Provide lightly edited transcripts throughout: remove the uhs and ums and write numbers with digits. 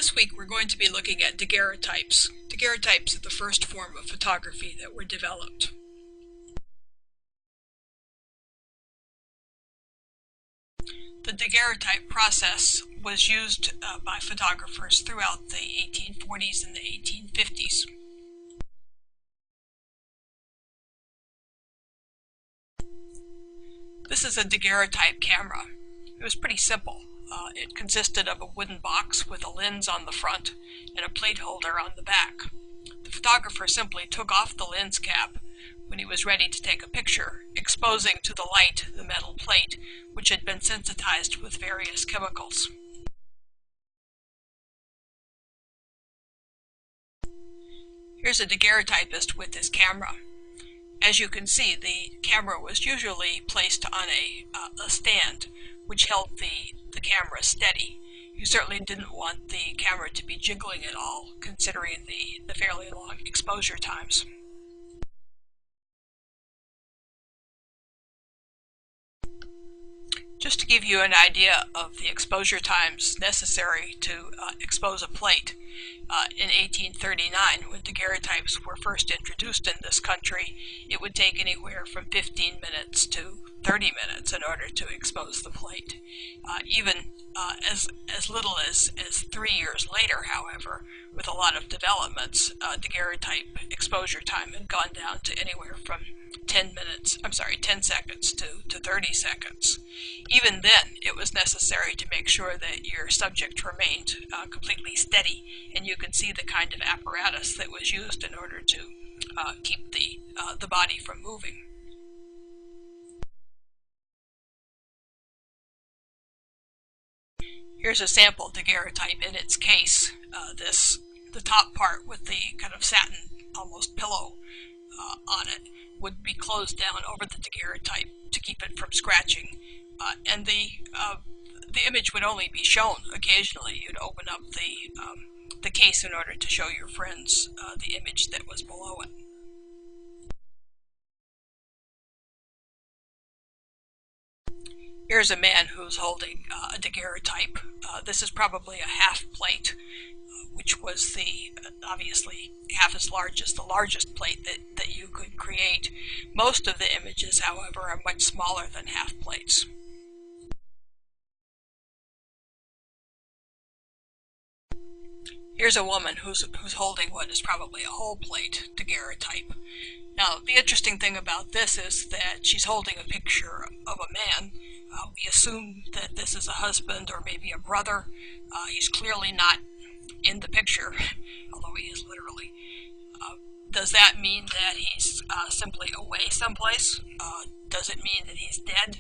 This week we're going to be looking at daguerreotypes. Daguerreotypes are the first form of photography that were developed. The daguerreotype process was used by photographers throughout the 1840s and the 1850s. This is a daguerreotype camera. It was pretty simple. It consisted of a wooden box with a lens on the front and a plate holder on the back. The photographer simply took off the lens cap when he was ready to take a picture, exposing to the light the metal plate, which had been sensitized with various chemicals. Here's a daguerreotypist with his camera. As you can see, the camera was usually placed on a stand, which held the camera steady. You certainly didn't want the camera to be jiggling at all, considering the fairly long exposure times. Just to give you an idea of the exposure times necessary to expose a plate, in 1839, when daguerreotypes were first introduced in this country, it would take anywhere from 15 minutes to 30 minutes in order to expose the plate. Even as little as 3 years later, however, with a lot of developments, daguerreotype exposure time had gone down to anywhere from 10 seconds to 30 seconds. Even then, it was necessary to make sure that your subject remained completely steady, and you can see the kind of apparatus that was used in order to keep the body from moving. Here's a sample daguerreotype in its case. The top part with the kind of satin, almost pillow on it, would be closed down over the daguerreotype to keep it from scratching, and the image would only be shown occasionally. You'd open up the case in order to show your friends the image that was below it. Here's a man who's holding a daguerreotype. This is probably a half plate, which was obviously half as large as the largest plate that you could create. Most of the images, however, are much smaller than half plates. Here's a woman who's holding what is probably a whole plate daguerreotype. Now, the interesting thing about this is that she's holding a picture of a man. We assume that this is a husband or maybe a brother. He's clearly not in the picture, although he is literally. Does that mean that he's simply away someplace? Does it mean that he's dead?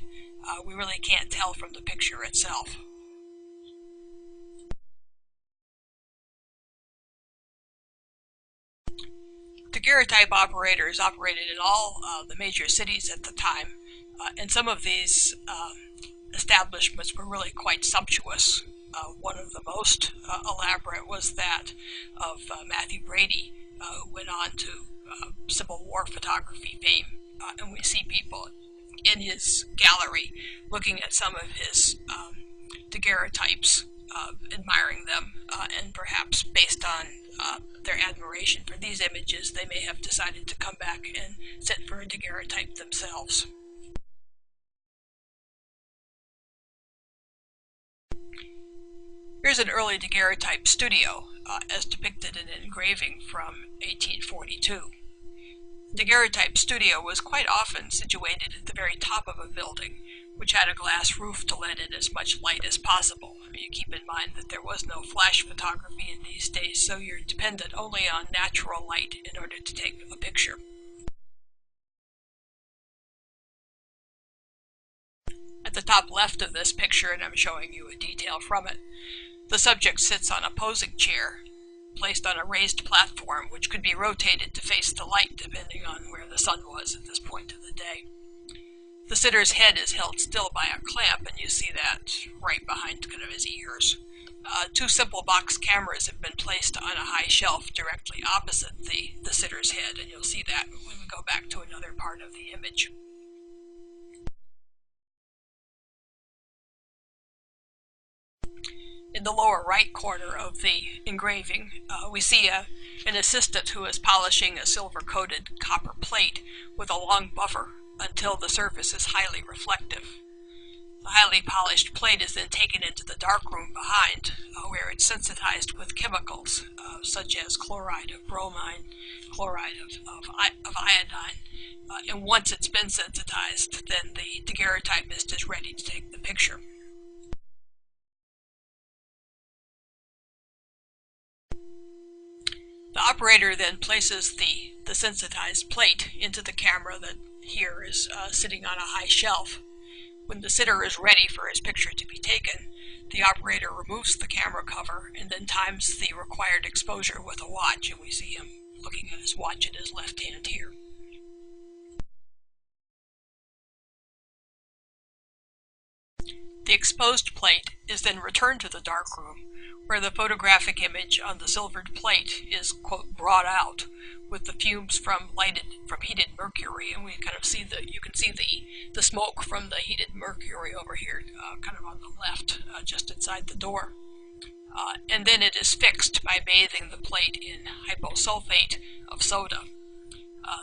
We really can't tell from the picture itself. Daguerreotype operators operated in all the major cities at the time, and some of these establishments were really quite sumptuous. One of the most elaborate was that of Matthew Brady, who went on to Civil War photography fame, and we see people in his gallery looking at some of his daguerreotypes, admiring them, and perhaps based on their admiration for these images, they may have decided to come back and sit for a daguerreotype themselves. Here's an early daguerreotype studio, as depicted in an engraving from 1842. Daguerreotype studio was quite often situated at the very top of a building, which had a glass roof to let in as much light as possible. You keep in mind that there was no flash photography in these days, so you're dependent only on natural light in order to take a picture. At the top left of this picture, and I'm showing you a detail from it, the subject sits on a posing chair, placed on a raised platform, which could be rotated to face the light depending on where the sun was at this point of the day. The sitter's head is held still by a clamp, and you see that right behind kind of his ears. Two simple box cameras have been placed on a high shelf directly opposite the sitter's head, and you'll see that when we go back to another part of the image. In In the lower right corner of the engraving, we see an assistant who is polishing a silver-coated copper plate with a long buffer until the surface is highly reflective. The highly polished plate is then taken into the darkroom behind, where it's sensitized with chemicals such as chloride of bromine, chloride of iodine, and once it's been sensitized, then the daguerreotypist is ready to take the picture. The operator then places the sensitized plate into the camera that here is sitting on a high shelf. When the sitter is ready for his picture to be taken, the operator removes the camera cover and then times the required exposure with a watch, and we see him looking at his watch in his left hand here. The exposed plate is then returned to the darkroom, where the photographic image on the silvered plate is, quote, brought out with the fumes from heated mercury, and we kind of see you can see the smoke from the heated mercury over here, kind of on the left, just inside the door. And then it is fixed by bathing the plate in hyposulfate of soda.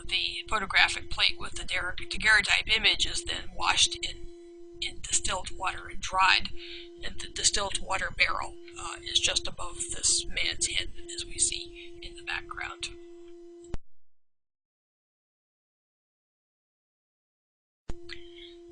The photographic plate with the daguerreotype image is then washed in distilled water and dried, and the distilled water barrel is just above this man's head, as we see in the background.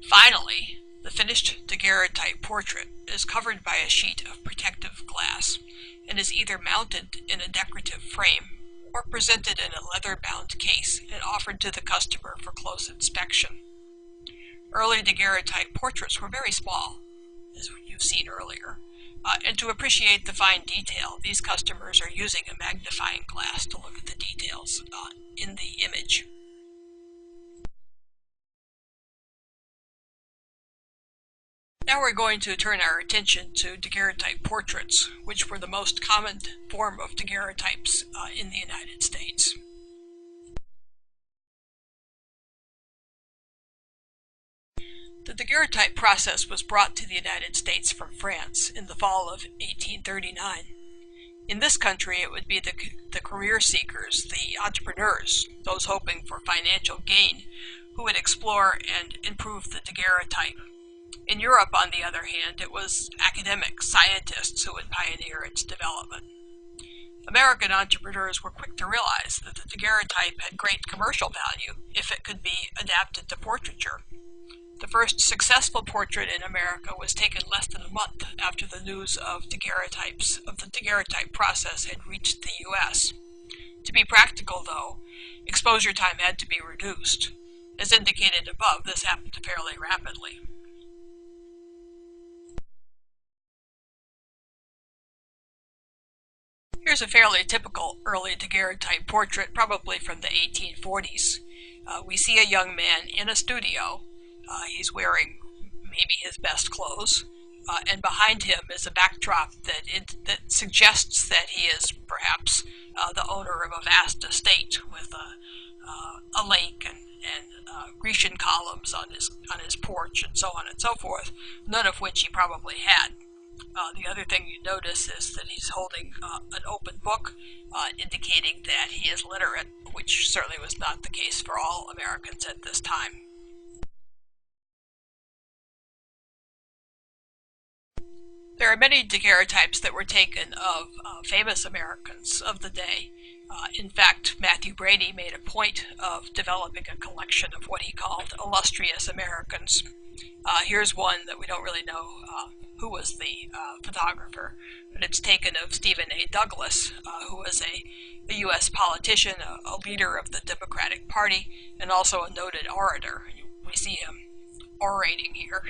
Finally, the finished daguerreotype portrait is covered by a sheet of protective glass and is either mounted in a decorative frame or presented in a leather-bound case and offered to the customer for close inspection. Early daguerreotype portraits were very small, as you've seen earlier, and to appreciate the fine detail, these customers are using a magnifying glass to look at the details in the image. Now we're going to turn our attention to daguerreotype portraits, which were the most common form of daguerreotypes in the United States. The daguerreotype process was brought to the United States from France in the fall of 1839. In this country, it would be the career seekers, the entrepreneurs, those hoping for financial gain, who would explore and improve the daguerreotype. In Europe, on the other hand, it was academics, scientists who would pioneer its development. American entrepreneurs were quick to realize that the daguerreotype had great commercial value if it could be adapted to portraiture. The first successful portrait in America was taken less than a month after the news of the daguerreotype process had reached the U.S. To be practical, though, exposure time had to be reduced. As indicated above, this happened fairly rapidly. Here's a fairly typical early daguerreotype portrait, probably from the 1840s. We see a young man in a studio. He's wearing maybe his best clothes, and behind him is a backdrop that suggests that he is perhaps the owner of a vast estate with a lake and Grecian columns on his porch and so on and so forth, none of which he probably had. The other thing you notice is that he's holding an open book, indicating that he is literate, which certainly was not the case for all Americans at this time. There are many daguerreotypes that were taken of famous Americans of the day. In fact, Matthew Brady made a point of developing a collection of what he called illustrious Americans. Here's one that we don't really know who was the photographer, but it's taken of Stephen A. Douglas, who was a U.S. politician, a leader of the Democratic Party, and also a noted orator. We see him orating here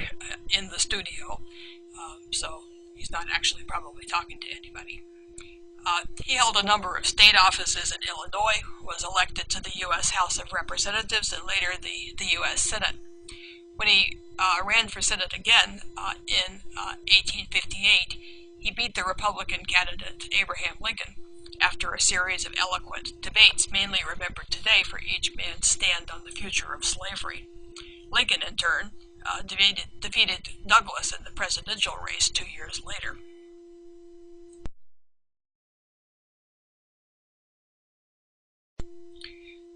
in the studio, so he's not actually probably talking to anybody. He held a number of state offices in Illinois, was elected to the U.S. House of Representatives, and later the U.S. Senate. When he ran for Senate again in 1858, he beat the Republican candidate Abraham Lincoln after a series of eloquent debates, mainly remembered today for each man's stand on the future of slavery. Lincoln, in turn, defeated Douglas in the presidential race 2 years later.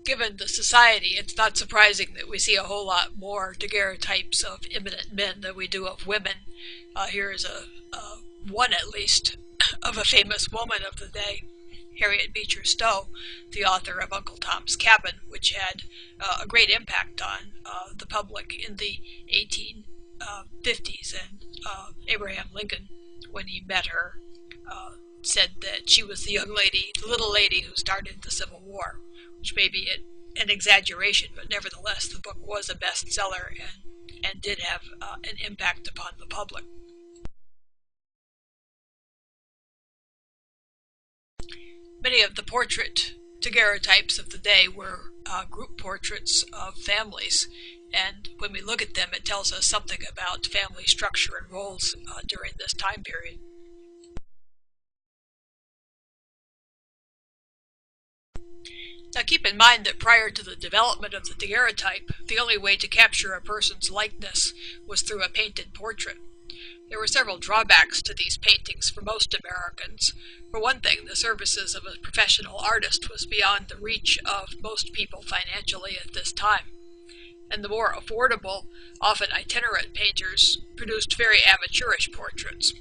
Given the society, it's not surprising that we see a whole lot more daguerreotypes of eminent men than we do of women. Here is a one at least of a famous woman of the day, Harriet Beecher Stowe, the author of Uncle Tom's Cabin, which had a great impact on the public in the 1850s. And Abraham Lincoln, when he met her, said that she was the young lady, the little lady who started the Civil War, which may be an exaggeration, but nevertheless, the book was a bestseller and did have an impact upon the public. Many of the portrait daguerreotypes of the day were group portraits of families, and when we look at them, it tells us something about family structure and roles during this time period. Now keep in mind that prior to the development of the daguerreotype, the only way to capture a person's likeness was through a painted portrait. There were several drawbacks to these paintings for most Americans. For one thing, the services of a professional artist was beyond the reach of most people financially at this time. And the more affordable, often itinerant painters produced very amateurish portraits.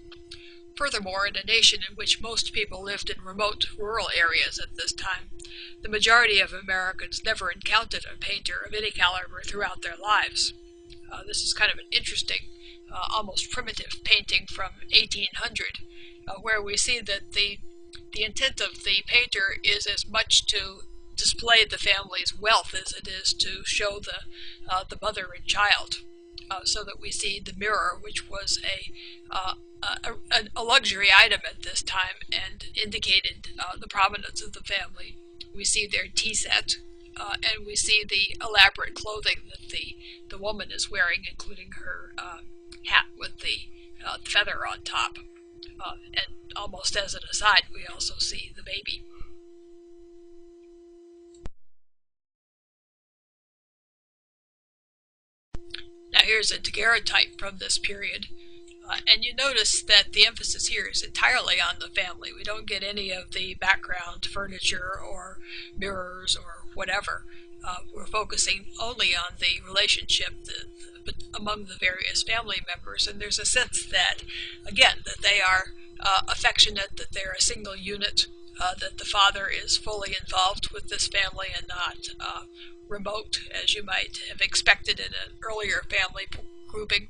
Furthermore, in a nation in which most people lived in remote rural areas at this time, the majority of Americans never encountered a painter of any caliber throughout their lives. This is kind of an interesting, almost primitive painting from 1800, where we see that the intent of the painter is as much to display the family's wealth as it is to show the mother and child. So that we see the mirror, which was a luxury item at this time and indicated the prominence of the family. We see their tea set, and we see the elaborate clothing that the woman is wearing, including her hat with the feather on top. And almost as an aside, we also see the baby. Now here's a daguerreotype from this period. And you notice that the emphasis here is entirely on the family. We don't get any of the background furniture or mirrors or whatever. We're focusing only on the relationship among the various family members, and there's a sense that, again, that they are affectionate, that they're a single unit, that the father is fully involved with this family and not remote, as you might have expected in an earlier family grouping.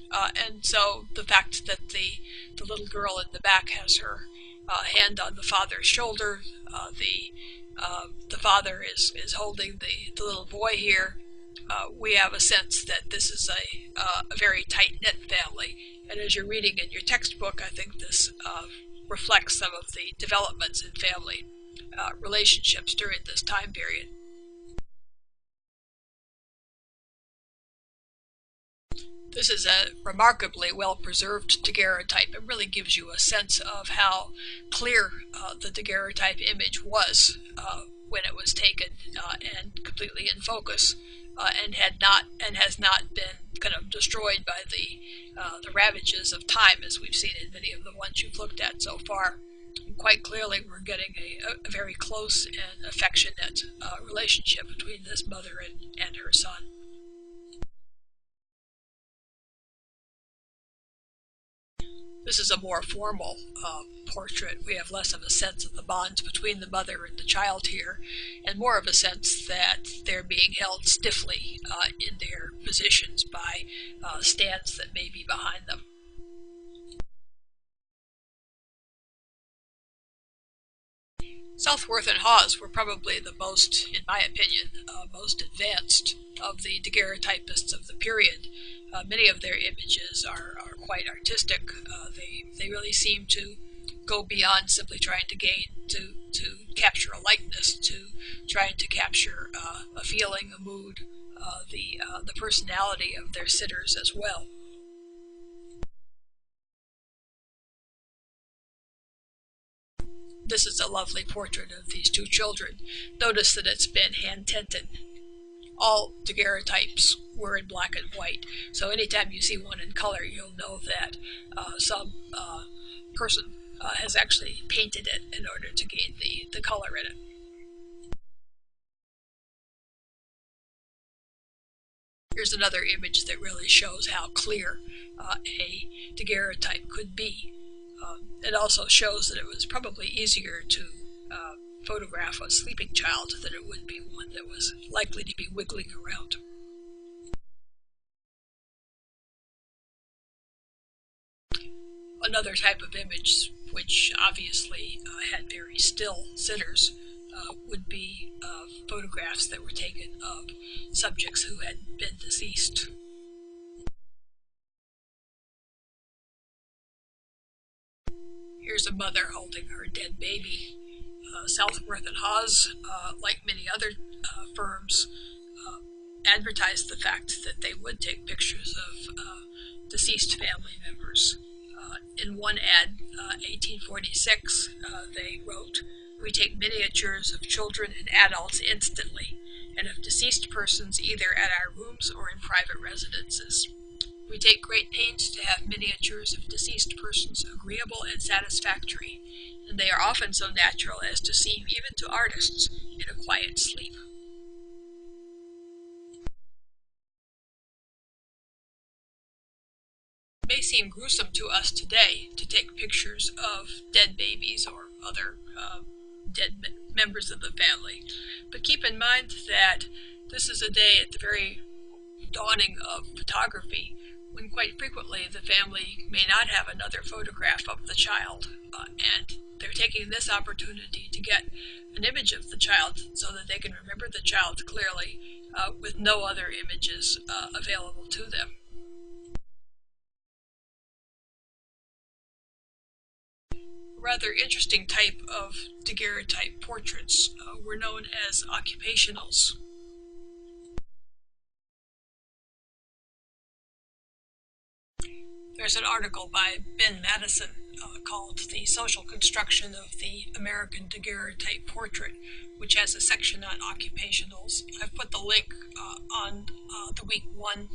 And so the fact that the little girl in the back has her hand on the father's shoulder, the father is holding the little boy here. We have a sense that this is a very tight-knit family. And as you're reading in your textbook, I think this reflects some of the developments in family relationships during this time period. This is a remarkably well-preserved daguerreotype. It really gives you a sense of how clear the daguerreotype image was when it was taken and completely in focus, and has not been kind of destroyed by the ravages of time, as we've seen in many of the ones you've looked at so far. And quite clearly, we're getting a very close and affectionate relationship between this mother and her son. This is a more formal portrait. We have less of a sense of the bonds between the mother and the child here, and more of a sense that they're being held stiffly in their positions by stands that may be behind them. Southworth and Hawes were probably the most, in my opinion, most advanced of the daguerreotypists of the period. Many of their images are quite artistic. They really seem to go beyond simply trying to capture a likeness, to trying to capture a feeling, a mood, the personality of their sitters as well. This is a lovely portrait of these two children. Notice that it's been hand-tinted. All daguerreotypes were in black and white, so anytime you see one in color, you'll know that some person has actually painted it in order to gain the color in it. Here's another image that really shows how clear a daguerreotype could be. It also shows that it was probably easier to photograph a sleeping child than it would be one that was likely to be wiggling around. Another type of image, which obviously had very still sitters, would be photographs that were taken of subjects who had been deceased. Here's a mother holding her dead baby. Southworth and Hawes, like many other firms, advertised the fact that they would take pictures of deceased family members. In one ad, 1846, they wrote, "We take miniatures of children and adults instantly, and of deceased persons either at our rooms or in private residences. We take great pains to have miniatures of deceased persons agreeable and satisfactory, and they are often so natural as to seem even to artists in a quiet sleep." It may seem gruesome to us today to take pictures of dead babies or other dead members of the family, but keep in mind that this is a day at the very dawning of photography when quite frequently the family may not have another photograph of the child, and they're taking this opportunity to get an image of the child so that they can remember the child clearly with no other images available to them. A rather interesting type of daguerreotype portraits were known as occupationals. There's an article by Ben Madison called "The Social Construction of the American Daguerreotype Portrait," which has a section on occupationals. I've put the link on the week 1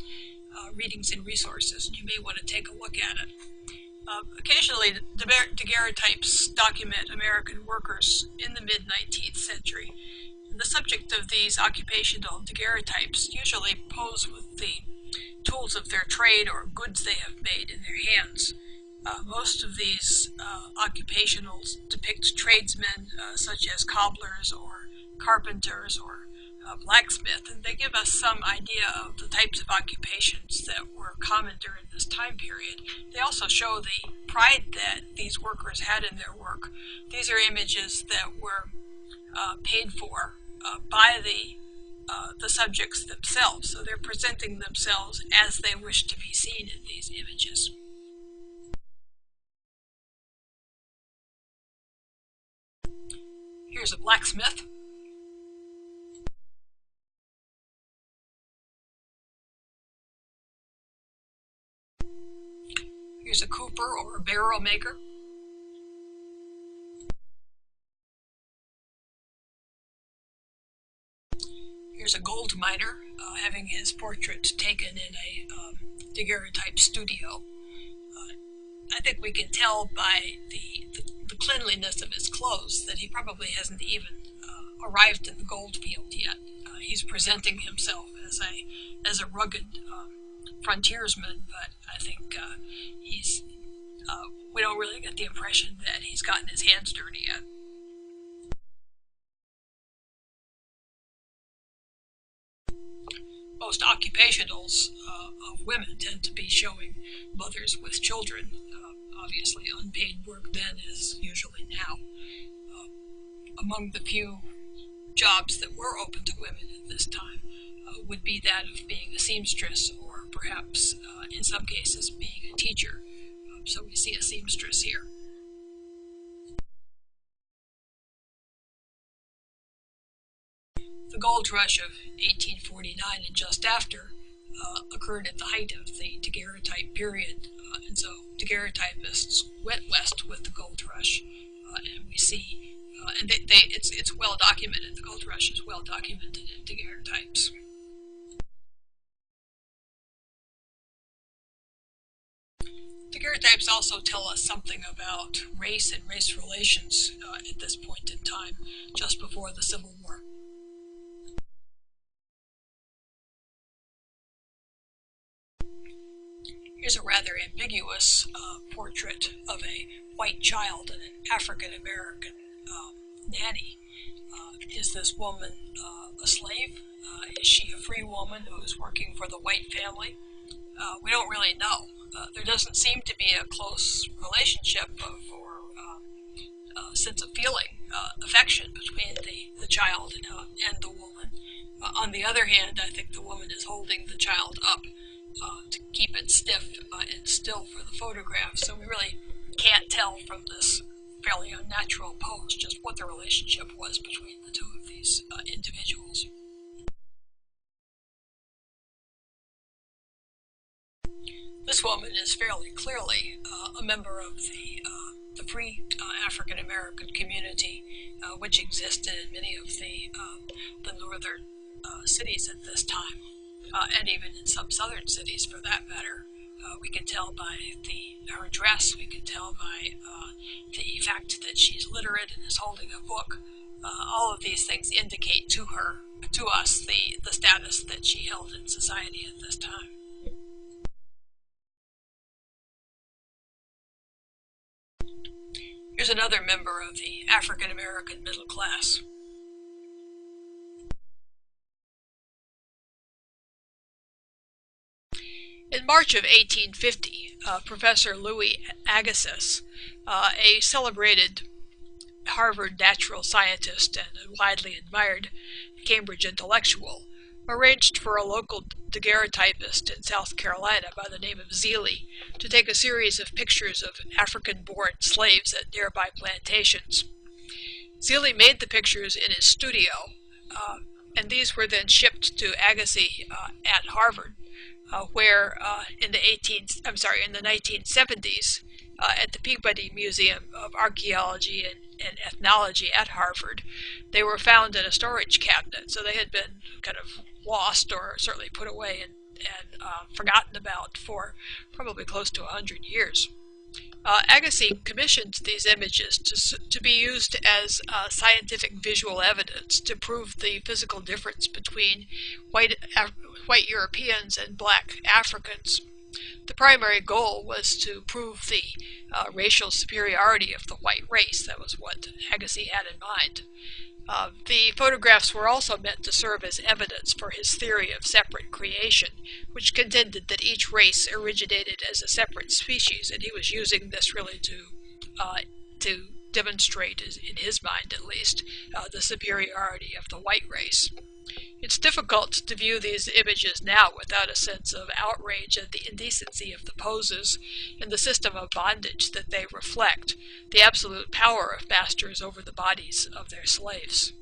readings and resources, and you may want to take a look at it. Occasionally, daguerreotypes document American workers in the mid-19th century. The subject of these occupational daguerreotypes usually pose with the tools of their trade or goods they have made in their hands. Most of these occupationals depict tradesmen such as cobblers or carpenters or blacksmith, and they give us some idea of the types of occupations that were common during this time period. They also show the pride that these workers had in their work. These are images that were paid for by the subjects themselves, so they're presenting themselves as they wish to be seen in these images. Here's a blacksmith. Here's a cooper or a barrel maker. Here's a gold miner having his portrait taken in a daguerreotype studio. I think we can tell by the cleanliness of his clothes that he probably hasn't even arrived in the gold field yet. He's presenting himself as a rugged frontiersman, but I think we don't really get the impression that he's gotten his hands dirty yet. Most occupationals of women tend to be showing mothers with children. Obviously, unpaid work then is usually now. Among the few jobs that were open to women at this time would be that of being a seamstress or perhaps, in some cases, being a teacher. So we see a seamstress here. The gold rush of 1849 and just after occurred at the height of the daguerreotype period, and so daguerreotypists went west with the gold rush, and we see, and it's well documented. The gold rush is well documented in daguerreotypes. Daguerreotypes also tell us something about race and race relations at this point in time, just before the Civil War. Here's a rather ambiguous portrait of a white child and an African-American nanny. Is this woman a slave? Is she a free woman who is working for the white family? We don't really know. There doesn't seem to be a close relationship or sense of feeling, affection between the child and the woman. On the other hand, I think the woman is holding the child up to keep it stiff and still for the photograph, so we really can't tell from this fairly unnatural pose just what the relationship was between the two of these individuals. This woman is fairly clearly a member of the free African American community, which existed in many of the northern cities at this time, and even in some southern cities for that matter. We can tell by her dress, we can tell by the fact that she's literate and is holding a book. All of these things indicate to us, the status that she held in society at this time. Here's another member of the African American middle class. In March of 1850, Professor Louis Agassiz, a celebrated Harvard natural scientist and a widely admired Cambridge intellectual, arranged for a local daguerreotypist in South Carolina by the name of Zealy to take a series of pictures of African-born slaves at nearby plantations. Zealy made the pictures in his studio, and these were then shipped to Agassiz at Harvard, where in the 1970s, at the Peabody Museum of Archaeology and Ethnology at Harvard, they were found in a storage cabinet. So they had been kind of lost or certainly put away and forgotten about for probably close to 100 years. Agassiz commissioned these images to be used as scientific visual evidence to prove the physical difference between white Europeans and black Africans. The primary goal was to prove the racial superiority of the white race. That was what Agassiz had in mind. The photographs were also meant to serve as evidence for his theory of separate creation, which contended that each race originated as a separate species, and he was using this really to demonstrate, in his mind at least, the superiority of the white race. It's difficult to view these images now without a sense of outrage at the indecency of the poses and the system of bondage that they reflect, the absolute power of masters over the bodies of their slaves.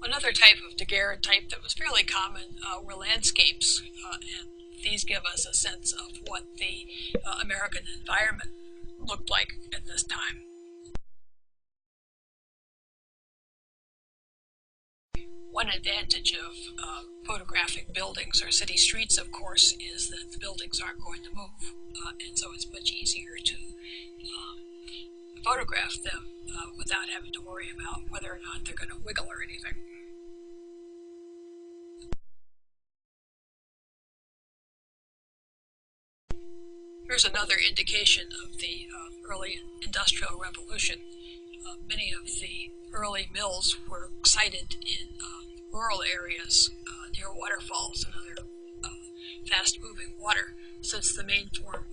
Another type of daguerreotype that was fairly common were landscapes, and these give us a sense of what the American environment looked like at this time. One advantage of photographing buildings or city streets, of course, is that the buildings aren't going to move, and so it's much easier to photograph them without having to worry about whether or not they're going to wiggle or anything. Here's another indication of the early Industrial Revolution. Many of the early mills were sited in rural areas near waterfalls and other fast-moving water, since the main form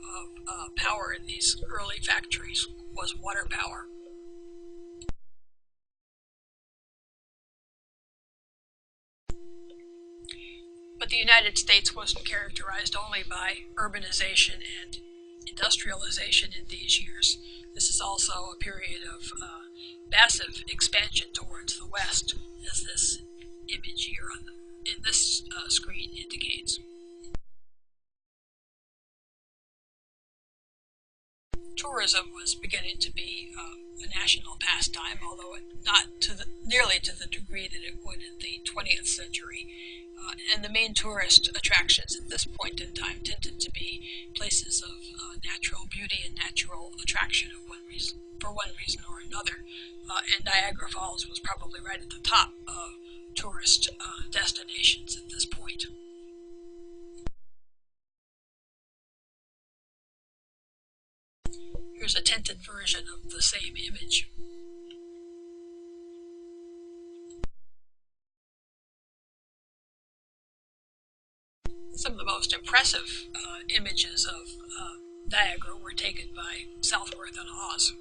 of power in these early factories was water power. But the United States wasn't characterized only by urbanization and industrialization in these years. This is also a period of massive expansion towards the west, as this image here in this screen indicates. Tourism was beginning to be a national pastime, although not nearly to the degree that it would in the 20th century. And the main tourist attractions at this point in time tended to be places of natural beauty and natural attraction for one reason or another. And Niagara Falls was probably right at the top of tourist destinations at this point. Here's a tinted version of the same image. Some of the most impressive images of Niagara were taken by Southworth and Hawes.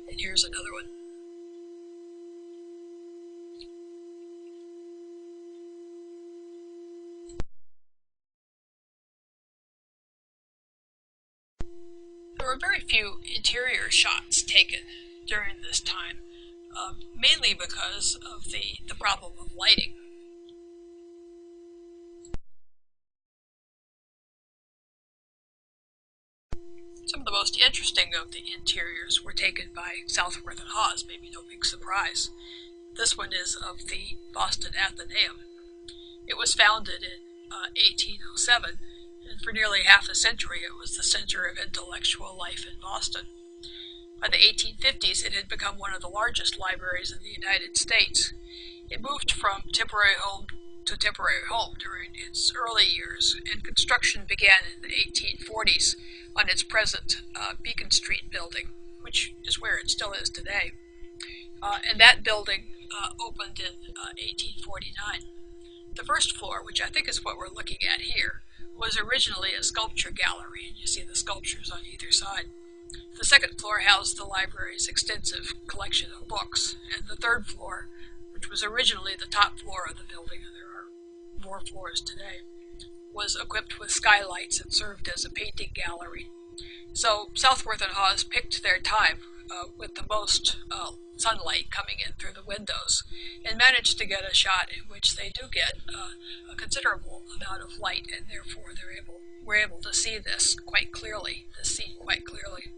And here's another one. There were very few interior shots taken during this time, mainly because of the problem of lighting. Some of the most interesting of the interiors were taken by Southworth and Hawes, maybe no big surprise. This one is of the Boston Athenaeum. It was founded in 1807, and for nearly half a century it was the center of intellectual life in Boston. By the 1850s, it had become one of the largest libraries in the United States. It moved from temporary home to temporary home during its early years, and construction began in the 1840s on its present Beacon Street building, which is where it still is today. And that building opened in 1849. The first floor, which I think is what we're looking at here, was originally a sculpture gallery, and you see the sculptures on either side. The second floor housed the library's extensive collection of books, and the third floor, which was originally the top floor of the building, and there are more floors today, was equipped with skylights and served as a painting gallery. So Southworth and Hawes picked their time with the most sunlight coming in through the windows, and managed to get a shot in which they do get a considerable amount of light, and therefore we're able to see this quite clearly, this scene quite clearly.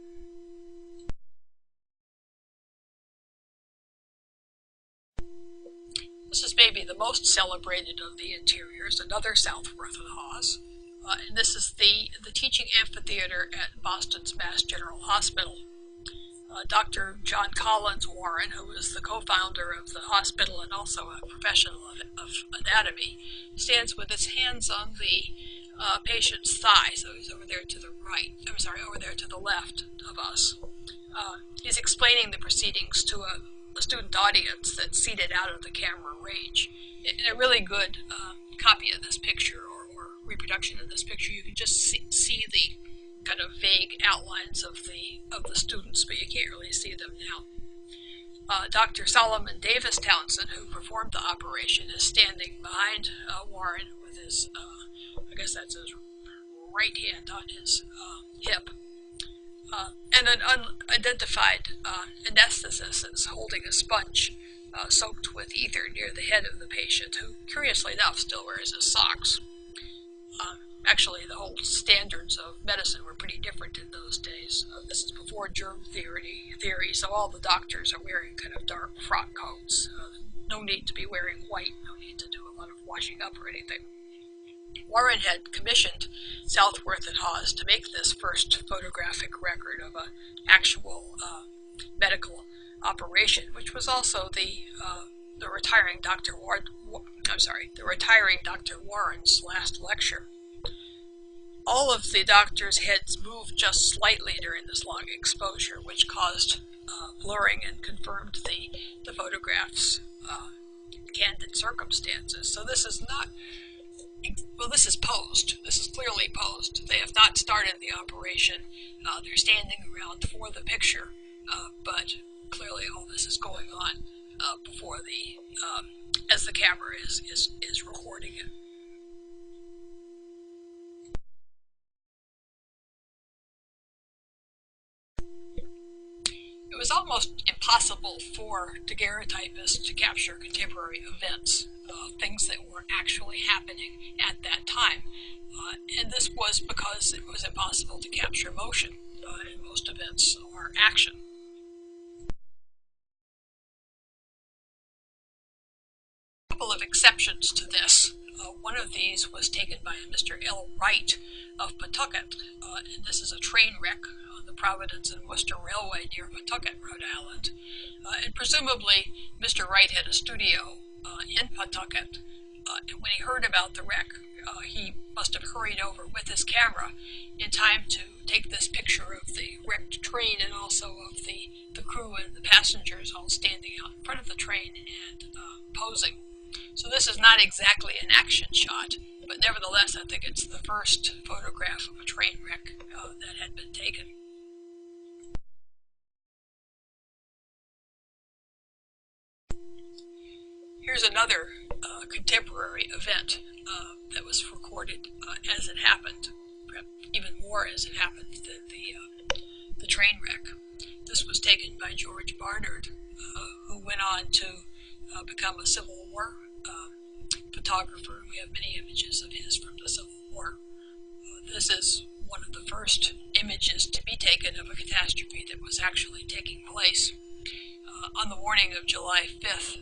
This is maybe the most celebrated of the interiors, another Southworth and Hawes, and this is the teaching amphitheater at Boston's Mass General Hospital. Dr. John Collins Warren, who is the co-founder of the hospital and also a professional of anatomy, stands with his hands on the patient's thigh, so he's over there to the right, over there to the left of us. He's explaining the proceedings to a student audience that's seated out of the camera range. In a really good copy of this picture, or reproduction of this picture, you can just see the kind of vague outlines of the students, but you can't really see them now. Dr. Solomon Davis Townsend, who performed the operation, is standing behind Warren with his, I guess that's his right hand on his hip. And an unidentified anesthetist is holding a sponge soaked with ether near the head of the patient, who, curiously enough, still wears his socks. Actually, the whole standards of medicine were pretty different in those days. This is before germ theory, so all the doctors are wearing kind of dark frock coats. No need to be wearing white, no need to do a lot of washing up or anything. Warren had commissioned Southworth and Hawes to make this first photographic record of an actual medical operation, which was also the retiring Dr. Warren's last lecture. All of the doctors' heads moved just slightly during this long exposure, which caused blurring and confirmed the photograph's candid circumstances. So this is not, well, this is posed. This is clearly posed. They have not started the operation. They're standing around for the picture, but clearly all this is going on before as the camera is recording it. It was almost impossible for daguerreotypists to capture contemporary events, things that were actually happening at that time. And this was because it was impossible to capture motion, and most events are action. A couple of exceptions to this. One of these was taken by a Mr. L. Wright of Pawtucket, and this is a train wreck on the Providence and Worcester Railway near Pawtucket, Rhode Island. And presumably, Mr. Wright had a studio in Pawtucket, and when he heard about the wreck, he must have hurried over with his camera in time to take this picture of the wrecked train and also of the crew and the passengers all standing out in front of the train and posing. So this is not exactly an action shot, but nevertheless I think it's the first photograph of a train wreck that had been taken. Here's another contemporary event that was recorded as it happened, perhaps even more as it happened than the train wreck. This was taken by George Barnard, who went on to become a Civil War photographer. We have many images of his from the Civil War. This is one of the first images to be taken of a catastrophe that was actually taking place. On the morning of July 5th,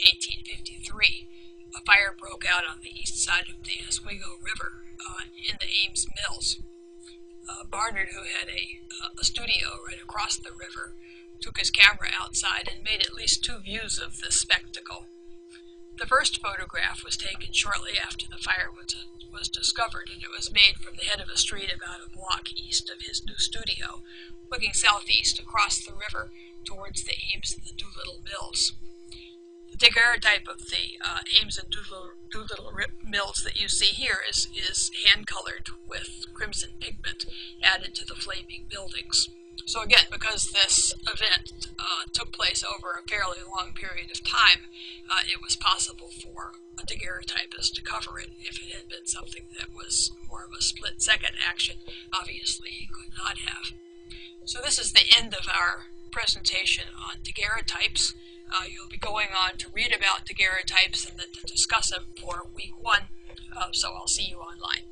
1853, a fire broke out on the east side of the Oswego River in the Ames Mills. Barnard, who had a studio right across the river, took his camera outside and made at least 2 views of this spectacle. The first photograph was taken shortly after the fire was discovered, and it was made from the head of a street about a block east of his new studio, looking southeast across the river towards the Ames and the Doolittle Mills. The daguerreotype of the Ames and Doolittle Mills that you see here is hand-colored with crimson pigment added to the flaming buildings. So again, because this event took place over a fairly long period of time, it was possible for a daguerreotypist to cover it. If it had been something that was more of a split-second action, obviously he could not have. So this is the end of our presentation on daguerreotypes. You'll be going on to read about daguerreotypes and then to discuss them for week 1, so I'll see you online.